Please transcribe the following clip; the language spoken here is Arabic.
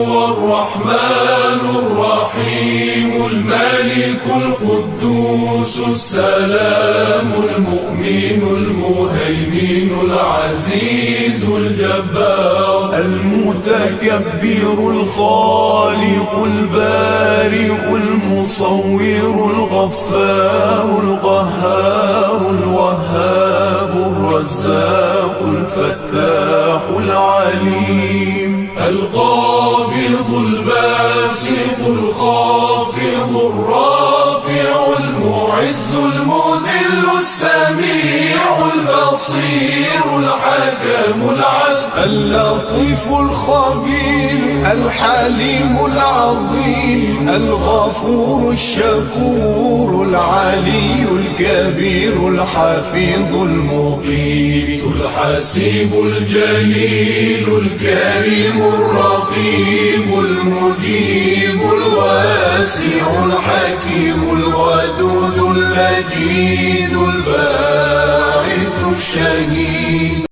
الرحمن الرحيم الملك القدوس السلام المؤمن المهيمن العزيز الجبار المتكبر الخالق البارئ المصور الغفار القهار الوهاب الرزاق الفتاح العليم القابض الباسط الخافض الرافع المعز المذل السميع البصير الحكم العدل اللطيف الخبير الحليم العظيم الغفور الشكور العلي الكبير الحفيظ المقيت الحسيب الجليل الكريم الرقيب المجيب الواسع الحكيم الودود المجيد الباعث الشهيد